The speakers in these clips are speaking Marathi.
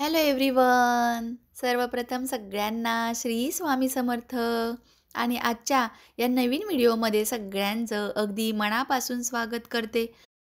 Hello everyone. सर्वप्रथम सगळ्यांना श्री स्वामी समर्थ आणि आजच्या या नवीन व्हिडिओमध्ये सगळ्यांचं अगदी मनापासून स्वागत करते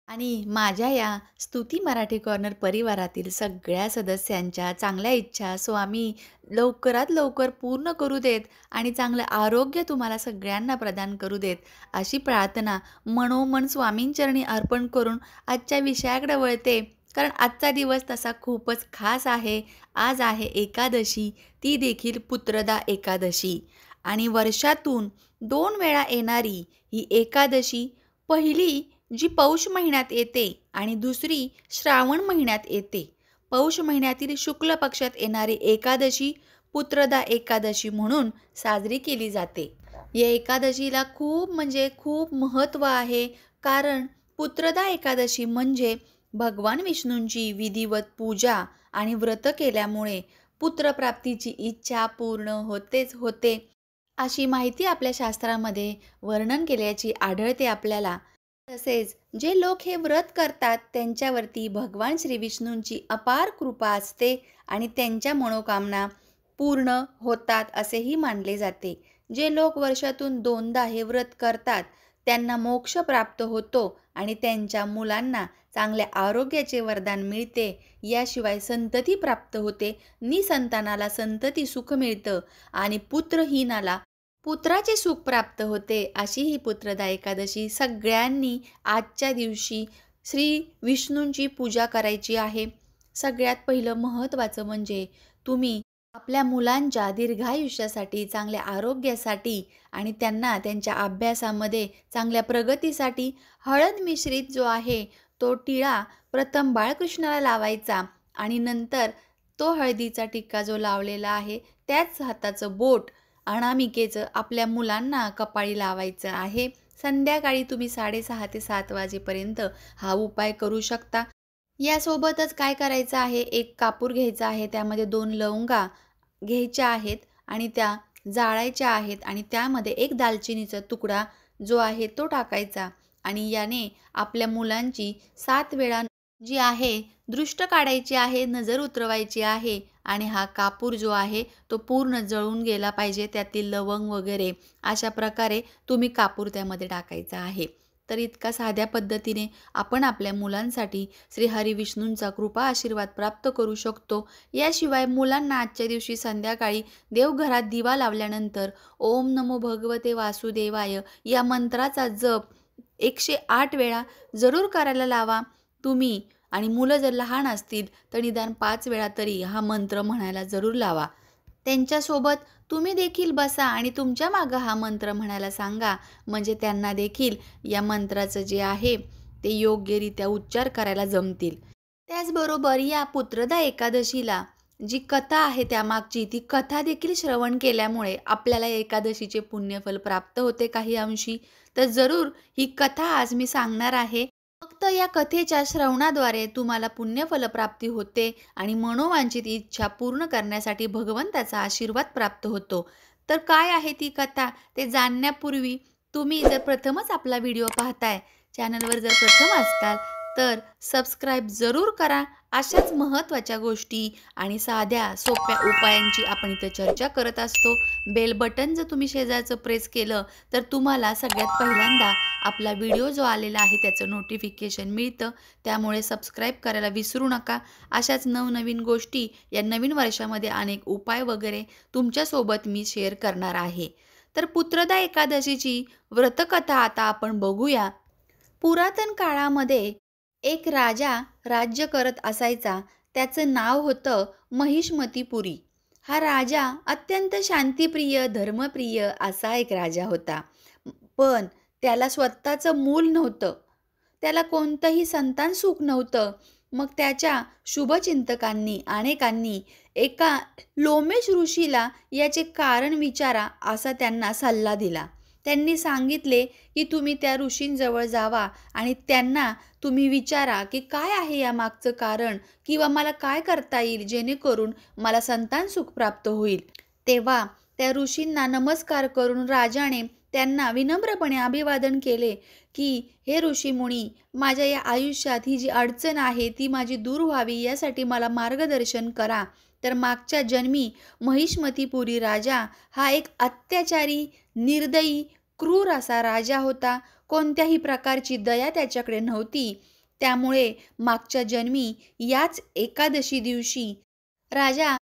आणि माझ्या या स्तुती मराठी कॉर्नर परिवारातील सगळ्या सदस्यांच्या चांगल्या इच्छा स्वामी लवकरात लवकर पूर्ण करू देत आणि चांगलं आरोग्य तुम्हाला सगळ्यांना प्रदान करू देत अशी प्रार्थना मनोमन स्वामींचरणी अर्पण करून आजच्या विषयाकडे वळते. कारण आजचा दिवस तसा खूपच खास आहे. आज आहे एकादशी, ती देखील पुत्रदा एकादशी आणि वर्षातून 2 वेळा येणारी ही एकादशी, पहिली जी पौष महिन्यात येते आणि दुसरी श्रावण महिन्यात येते. पौष महिन्यातील शुक्ल पक्षात येणारी एकादशी पुत्रदा एकादशी म्हणून साजरी केली जाते. या एकादशीला खूप म्हणजे खूप महत्त्व आहे. कारण पुत्रदा एकादशी म्हणजे भगवान विष्णूंची विधिवत पूजा आणि व्रत केल्यामुळे पुत्रप्राप्तीची इच्छा पूर्ण होतेच होते, अशी माहिती आपल्या शास्त्रामध्ये वर्णन केल्याची आढळते आपल्याला. तसेच जे लोक हे व्रत करतात त्यांच्यावरती भगवान श्री विष्णूंची अपार कृपा असते आणि त्यांच्या मनोकामना पूर्ण होतात असेही मानले जाते. जे लोक वर्षातून 2दा हे व्रत करतात त्यांना मोक्ष प्राप्त होतो आणि त्यांच्या मुलांना चांगल्या आरोग्याचे वरदान मिळते. याशिवाय संतती प्राप्त होते. निसंतानाला संतती सुख मिळतं आणि पुत्रहीनाला पुत्राचे सुख प्राप्त होते. अशी ही पुत्रदा एकादशी सगळ्यांनी आजच्या दिवशी श्री विष्णूंची पूजा करायची आहे. सगळ्यात पहिलं महत्त्वाचं म्हणजे तुम्ही आपल्या मुलांच्या दीर्घायुष्यासाठी, चांगल्या आरोग्यासाठी आणि त्यांना त्यांच्या अभ्यासामध्ये चांगल्या प्रगतीसाठी हळद मिश्रित जो आहे तो टिळा प्रथम बाळकृष्णाला लावायचा आणि नंतर तो हळदीचा टिक्का जो लावलेला आहे त्याच हाताचं बोट अनामिकेचं आपल्या मुलांना कपाळी लावायचं आहे. संध्याकाळी तुम्ही 6:30 ते 7 वाजेपर्यंत हा उपाय करू शकता. यासोबतच काय करायचं आहे, एक कापूर घ्यायचा आहे, त्यामध्ये 2 लवंगा घ्यायच्या आहेत आणि त्या जाळायच्या आहेत आणि त्यामध्ये एक दालचिनीचा तुकडा जो आहे तो टाकायचा आणि याने आपल्या मुलांची 7 वेळा जी आहे दृष्ट काढायची आहे, नजर उतरवायची आहे आणि हा कापूर जो आहे तो पूर्ण जळून गेला पाहिजे. त्यातील लवंग वगैरे अशा प्रकारे तुम्ही कापूर त्यामध्ये टाकायचा आहे. तर इतका साध्या पद्धतीने आपण आपल्या मुलांसाठी श्री हरिविष्णूंचा कृपा आशीर्वाद प्राप्त करू शकतो. याशिवाय मुलांना आजच्या दिवशी संध्याकाळी देवघरात दिवा लावल्यानंतर ओम नमो भगवते वासुदेवाय या मंत्राचा जप 108 वेळा जरूर करायला लावा तुम्ही. आणि मुलं जर लहान असतील तर निदान 5 वेळा तरी हा मंत्र म्हणायला जरूर लावा. त्यांच्यासोबत तुम्ही देखील बसा आणि तुमच्या मागं हा मंत्र म्हणायला सांगा. म्हणजे त्यांना देखील या मंत्राचं जे आहे ते योग्यरित्या उच्चार करायला जमतील. त्याचबरोबर या पुत्रदा एकादशीला जी कथा आहे त्यामागची ती कथा देखील श्रवण केल्यामुळे आपल्याला एकादशीचे पुण्यफल प्राप्त होते काही अंशी. तर जरूर ही कथा आज मी सांगणार आहे. फक्त या कथेच्या श्रवणाद्वारे तुम्हाला पुण्यफल प्राप्ती होते आणि मनोवांछित इच्छा पूर्ण करण्यासाठी भगवंताचा आशीर्वाद प्राप्त होतो. तर काय आहे ती कथा ते जाणण्यापूर्वी तुम्ही जर प्रथमच आपला व्हिडिओ पाहताय, चॅनलवर जर प्रथम असताल तर सबस्क्राईब जरूर करा. अशाच महत्त्वाच्या गोष्टी आणि साध्या सोप्या उपायांची आपण इथं चर्चा करत असतो. बेल बटन जर तुम्ही शेजारचं प्रेस केलं तर तुम्हाला सगळ्यात पहिल्यांदा आपला व्हिडिओ जो आलेला आहे त्याचं नोटिफिकेशन मिळतं. त्यामुळे सबस्क्राईब करायला विसरू नका. अशाच नवनवीन गोष्टी या नवीन वर्षामध्ये अनेक उपाय वगैरे तुमच्यासोबत मी शेअर करणार आहे. तर पुत्रदा एकादशीची व्रतकथा आता आपण बघूया. पुरातन काळामध्ये एक राजा राज्य करत असायचा. त्याचं नाव होतं महिष्मतीपुरी. हा राजा अत्यंत शांतिप्रिय, धर्मप्रिय असा एक राजा होता. पण त्याला स्वतःचं मूल नव्हतं. त्याला कोणतंही संतान सुख नव्हतं. मग त्याच्या शुभचिंतकांनी अनेकांनी एका लोमेश ऋषीला याचे कारण विचारा असा त्यांना सल्ला दिला. त्यांनी सांगितले की तुम्ही त्या ऋषींजवळ जावा आणि त्यांना तुम्ही विचारा की काय आहे या मागचं कारण किंवा मला काय करता येईल जेणेकरून मला संतान सुख प्राप्त होईल. तेव्हा त्या ऋषींना नमस्कार करून राजाने त्यांना विनम्रपणे अभिवादन केले की हे ऋषीमुनी, माझ्या या आयुष्यात ही जी अडचण आहे ती माझी दूर व्हावी यासाठी मला मार्गदर्शन करा. तर मागच्या जन्मी महिष्मतीपुरी राजा हा एक अत्याचारी, निर्दयी, क्रूर असा राजा होता. कोणत्याही प्रकारची दया त्याच्याकडे नव्हती. त्यामुळे मागच्या जन्मी याच एकादशी दिवशी राजा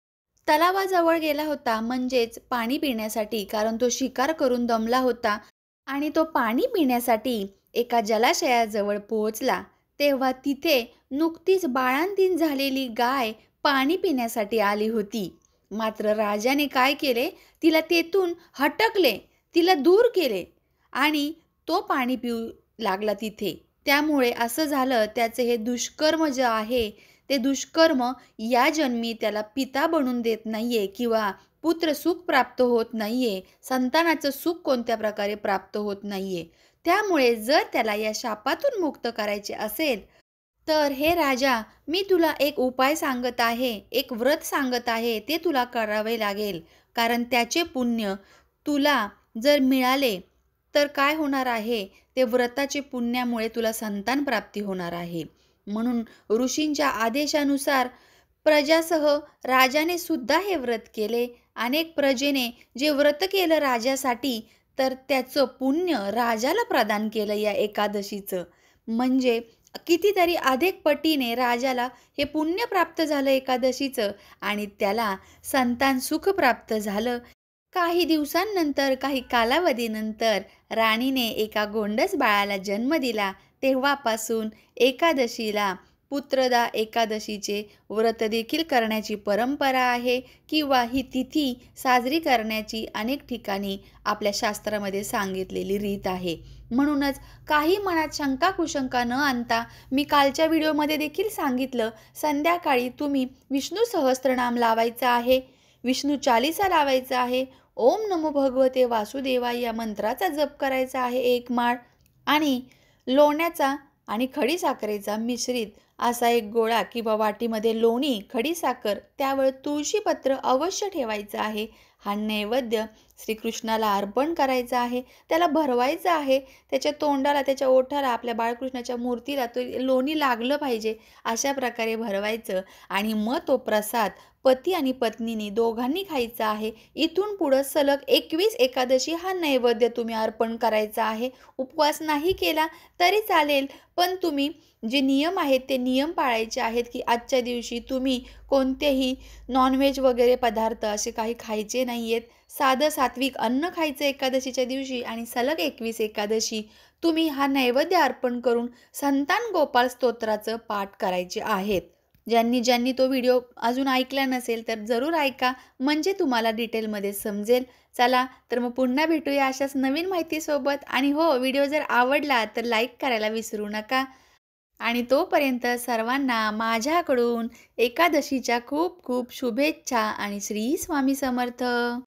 तलावाजवळ गेला होता, म्हणजेच पाणी पिण्यासाठी, कारण तो शिकार करून दमला होता आणि तो पाणी पिण्यासाठी एका जलाशयाजवळ पोहोचला. तेव्हा तिथे नुकतीच बाळंतीण झालेली गाय पाणी पिण्यासाठी आली होती. मात्र राजाने काय केले, तिला तेथून हटकले, तिला दूर केले आणि तो पाणी पिऊ लागला तिथे. त्यामुळे असं झालं, त्याचे हे दुष्कर्म जे आहे, ते दुष्कर्म या जन्मी त्याला पिता बनून देत नाहीये किंवा पुत्र सुख प्राप्त होत नाहीये, संतानाचं सुख कोणत्या प्रकारे प्राप्त होत नाहीये. त्यामुळे जर त्याला या शापातून मुक्त करायचे असेल, तर हे राजा, मी तुला एक उपाय सांगत आहे, एक व्रत सांगत आहे, ते तुला करावे लागेल. कारण त्याचे पुण्य तुला जर मिळाले, तर काय होणार आहे, ते व्रताचे पुण्यामुळे तुला संतान प्राप्ती होणार आहे. म्हणून ऋषींच्या आदेशानुसार प्रजासह राजाने सुद्धा हे व्रत केले. अनेक प्रजेने जे व्रत केलं राजासाठी, तर त्याचं पुण्य राजाला प्रदान केलं या एकादशीचं. म्हणजे कितीतरी अधिक पटीने राजाला हे पुण्य प्राप्त झालं एकादशीचं आणि त्याला संतान सुख प्राप्त झालं. काही दिवसांनंतर, काही कालावधीनंतर राणीने एका गोंडस बाळाला जन्म दिला. तेव्हापासून एकादशीला पुत्रदा एकादशीचे व्रत देखील करण्याची परंपरा आहे किंवा ही तिथी साजरी करण्याची अनेक ठिकाणी आपल्या शास्त्रामध्ये सांगितलेली रीत आहे. म्हणूनच काही मनात शंका कुशंका न आणता, मी कालच्या व्हिडिओमध्ये देखील सांगितलं, संध्याकाळी तुम्ही विष्णू सहस्त्रनाम लावायचं आहे, विष्णू चालीसा लावायचा आहे, ओम नमो भगवते वासुदेवाय या मंत्राचा जप करायचा आहे 1 माळ आणि लोण्याचा आणि खडीसाखरेचा मिश्रित असा एक गोळा किंवा वाटीमध्ये लोणी, खडीसाखर, त्यावर तुळशीपत्र अवश्य ठेवायचं आहे. हा नैवेद्य श्रीकृष्णाला अर्पण करायचा आहे, त्याला भरवायचं आहे. त्याच्या तोंडाला, त्याच्या ओठाला, आपल्या बाळकृष्णाच्या मूर्तीला तो लोणी लागलं पाहिजे, अशा प्रकारे भरवायचं आणि मग तो प्रसाद पती आणि पत्नीने दोघांनी खायचा आहे. इथून पुढं सलग 21 एकादशी हा नैवेद्य तुम्ही अर्पण करायचा आहे. उपवास नाही केला तरी चालेल, पण तुम्ही जे नियम आहेत ते नियम पाळायचे आहेत, की आजच्या दिवशी तुम्ही कोणतेही नॉनव्हेज वगैरे पदार्थ असे काही खायचे नाही आहेत. साधं सात्विक अन्न खायचं एकादशीच्या दिवशी आणि सलग 21 एकादशी तुम्ही हा नैवेद्य अर्पण करून संतान गोपाळ स्तोत्राचं पाठ करायचे आहेत. ज्यांनी ज्यांनी तो व्हिडिओ अजून ऐकला नसेल तर जरूर ऐका, म्हणजे तुम्हाला डिटेलमध्ये समजेल. चला तर मग पुन्हा भेटूया अशाच नवीन माहितीसोबत. आणि हो, व्हिडिओ जर आवडला तर लाईक करायला विसरू नका. आणि तोपर्यंत सर्वांना माझ्याकडून एकादशीच्या खूप खूप शुभेच्छा आणि श्री स्वामी समर्थ.